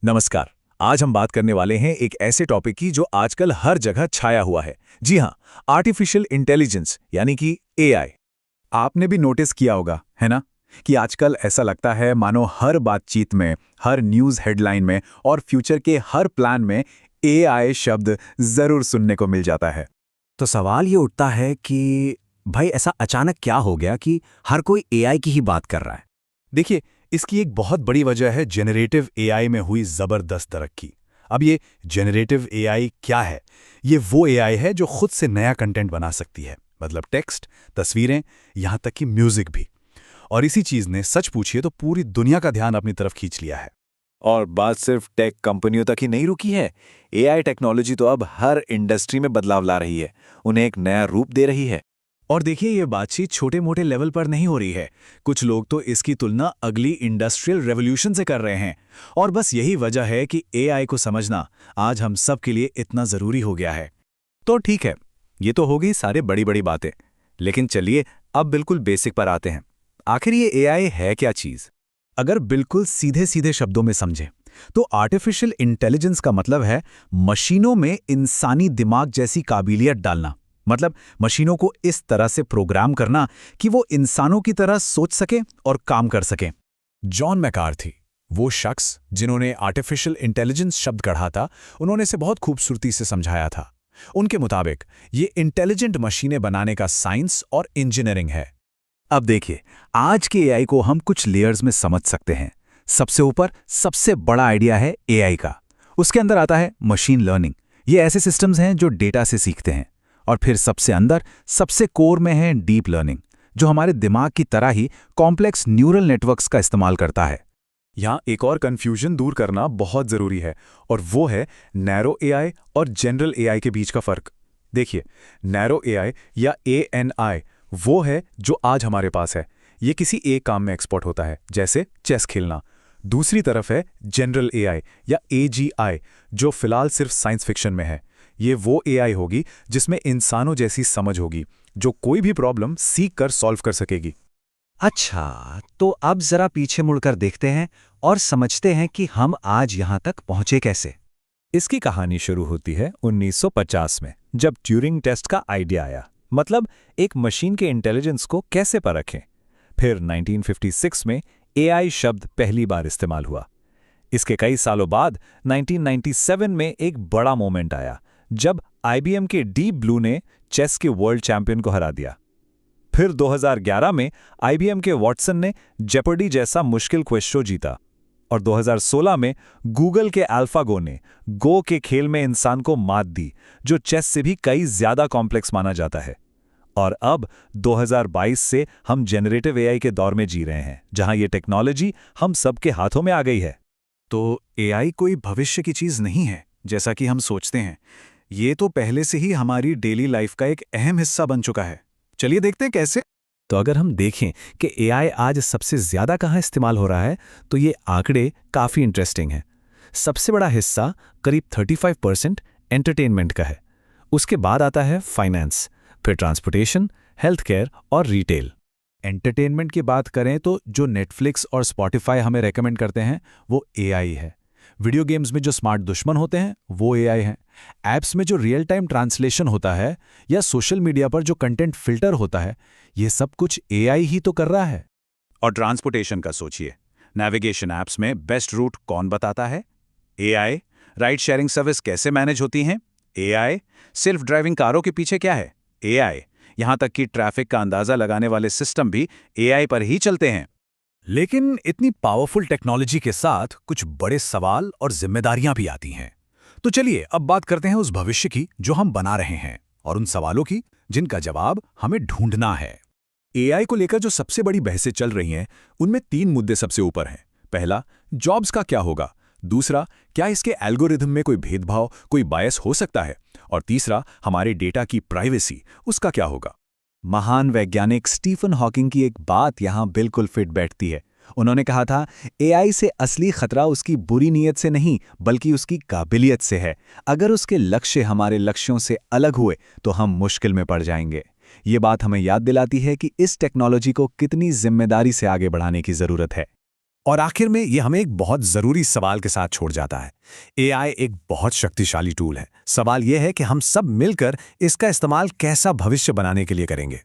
नमस्कार। आज हम बात करने वाले हैं एक ऐसे टॉपिक की जो आजकल हर जगह छाया हुआ है। जी हाँ, आर्टिफिशियल इंटेलिजेंस यानी कि एआई। आपने भी नोटिस किया होगा, है ना, कि आजकल ऐसा लगता है मानो हर बातचीत में, हर न्यूज़ हेडलाइन में और फ्यूचर के हर प्लान में एआई शब्द जरूर सुनने को मिल जाता है। तो सवाल ये उठता है कि भाई ऐसा अचानक क्या हो गया कि हर कोई एआई की ही बात कर रहा है। देखिए, इसकी एक बहुत बड़ी वजह है जेनरेटिव एआई में हुई ज़बरदस्त तरक्की। अब ये जेनरेटिव एआई क्या है? ये वो एआई है जो खुद से नया कंटेंट बना सकती है, मतलब टेक्स्ट, तस्वीरें, यहाँ तक कि म्यूजिक भी। और इसी चीज़ ने सच पूछिए तो पूरी दुनिया का ध्यान अपनी तरफ खींच लिया है। और बात सिर्फ टेक कंपनियों तक ही नहीं रुकी है। एआई टेक्नोलॉजी तो अब हर इंडस्ट्री में बदलाव ला रही है, उन्हें एक नया रूप दे रही है। और देखिए, ये बातचीत छोटे मोटे लेवल पर नहीं हो रही है। कुछ लोग तो इसकी तुलना अगली इंडस्ट्रियल रेवोल्यूशन से कर रहे हैं। और बस यही वजह है कि एआई को समझना आज हम सब के लिए इतना ज़रूरी हो गया है। तो ठीक है, ये तो हो गई सारे बड़ी बड़ी बातें, लेकिन चलिए अब बिल्कुल बेसिक पर आते हैं। आखिर ये एआई है क्या चीज़? अगर बिल्कुल सीधे सीधे शब्दों में समझें तो आर्टिफिशियल इंटेलिजेंस का मतलब है मशीनों में इंसानी दिमाग जैसी काबिलियत डालना। मतलब मशीनों को इस तरह से प्रोग्राम करना कि वो इंसानों की तरह सोच सके और काम कर सके। जॉन मैकार्थी, वो शख्स जिन्होंने आर्टिफिशियल इंटेलिजेंस शब्द गढ़ा था, उन्होंने इसे बहुत खूबसूरती से समझाया था। उनके मुताबिक ये इंटेलिजेंट मशीनें बनाने का साइंस और इंजीनियरिंग है। अब देखिए, आज के एआई को हम कुछ लेयर्स में समझ सकते हैं। सबसे ऊपर सबसे बड़ा आइडिया है एआई का। उसके अंदर आता है मशीन लर्निंग। ये ऐसे सिस्टम्स हैं जो डेटा से सीखते हैं। और फिर सबसे अंदर, सबसे कोर में है डीप लर्निंग, जो हमारे दिमाग की तरह ही कॉम्प्लेक्स न्यूरल नेटवर्क्स का इस्तेमाल करता है। यहाँ एक और कन्फ्यूजन दूर करना बहुत ज़रूरी है, और वो है नैरो एआई और जनरल एआई के बीच का फ़र्क। देखिए, नैरो एआई या एएनआई वो है जो आज हमारे पास है। ये किसी एक काम में एक्सपर्ट होता है, जैसे चेस खेलना। दूसरी तरफ है जनरल एआई या एजीआई, जो फिलहाल सिर्फ साइंस फिक्शन में है। ये वो एआई होगी जिसमें इंसानों जैसी समझ होगी, जो कोई भी प्रॉब्लम सीख कर सॉल्व कर सकेगी। अच्छा, तो अब जरा पीछे मुड़कर देखते हैं और समझते हैं कि हम आज यहाँ तक पहुँचे कैसे। इसकी कहानी शुरू होती है 1950 में, जब ट्यूरिंग टेस्ट का आइडिया आया। मतलब एक मशीन के इंटेलिजेंस को कैसे परखें। फिर 1956 में एआई शब्द पहली बार इस्तेमाल हुआ। इसके कई सालों बाद 1997 में एक बड़ा मोमेंट आया, जब आईबीएम के डीप ब्लू ने चेस के वर्ल्ड चैंपियन को हरा दिया। फिर 2011 में आईबीएम के वॉटसन ने जेपर्डी जैसा मुश्किल क्विज शो जीता। और 2016 में गूगल के अल्फागो ने गो के खेल में इंसान को मात दी, जो चेस से भी कई ज्यादा कॉम्प्लेक्स माना जाता है। और अब 2022 से हम जेनरेटिव एआई के दौर में जी रहे हैं, जहां ये टेक्नोलॉजी हम सबके हाथों में आ गई है। तो एआई कोई भविष्य की चीज़ नहीं है जैसा कि हम सोचते हैं। ये तो पहले से ही हमारी डेली लाइफ का एक अहम हिस्सा बन चुका है। चलिए देखते हैं कैसे। तो अगर हम देखें कि एआई आज सबसे ज्यादा कहाँ इस्तेमाल हो रहा है, तो ये आंकड़े काफ़ी इंटरेस्टिंग हैं। सबसे बड़ा हिस्सा, करीब 35%, एंटरटेनमेंट का है। उसके बाद आता है फाइनेंस, फिर ट्रांसपोर्टेशन, हेल्थ केयर और रिटेल। एंटरटेनमेंट की बात करें तो जो नेटफ्लिक्स और स्पॉटिफाई हमें रेकमेंड करते हैं वो एआई है। वीडियो गेम्स में जो स्मार्ट दुश्मन होते हैं वो एआई हैं। ऐप्स में जो रियल टाइम ट्रांसलेशन होता है या सोशल मीडिया पर जो कंटेंट फिल्टर होता है, ये सब कुछ एआई ही तो कर रहा है। और ट्रांसपोर्टेशन का सोचिए, नेविगेशन ऐप्स में बेस्ट रूट कौन बताता है? एआई। राइड शेयरिंग सर्विस कैसे मैनेज होती हैं? एआई। सेल्फ ड्राइविंग कारों के पीछे क्या है? एआई। यहां तक कि ट्रैफिक का अंदाजा लगाने वाले सिस्टम भी एआई पर ही चलते हैं। लेकिन इतनी पावरफुल टेक्नोलॉजी के साथ कुछ बड़े सवाल और जिम्मेदारियां भी आती हैं। तो चलिए अब बात करते हैं उस भविष्य की जो हम बना रहे हैं, और उन सवालों की जिनका जवाब हमें ढूंढना है। एआई को लेकर जो सबसे बड़ी बहसें चल रही हैं, उनमें 3 मुद्दे सबसे ऊपर हैं। पहला, जॉब्स का क्या होगा। दूसरा, क्या इसके एल्गोरिथम में कोई भेदभाव, कोई बायस हो सकता है। और तीसरा, हमारे डेटा की प्राइवेसी, उसका क्या होगा। महान वैज्ञानिक स्टीफन हॉकिंग की एक बात यहां बिल्कुल फिट बैठती है। उन्होंने कहा था, एआई से असली खतरा उसकी बुरी नीयत से नहीं बल्कि उसकी काबिलियत से है। अगर उसके लक्ष्य हमारे लक्ष्यों से अलग हुए तो हम मुश्किल में पड़ जाएंगे। ये बात हमें याद दिलाती है कि इस टेक्नोलॉजी को कितनी जिम्मेदारी से आगे बढ़ाने की जरूरत है। और आखिर में ये हमें एक बहुत ज़रूरी सवाल के साथ छोड़ जाता है। एआई एक बहुत शक्तिशाली टूल है। सवाल यह है कि हम सब मिलकर इसका इस्तेमाल कैसा भविष्य बनाने के लिए करेंगे।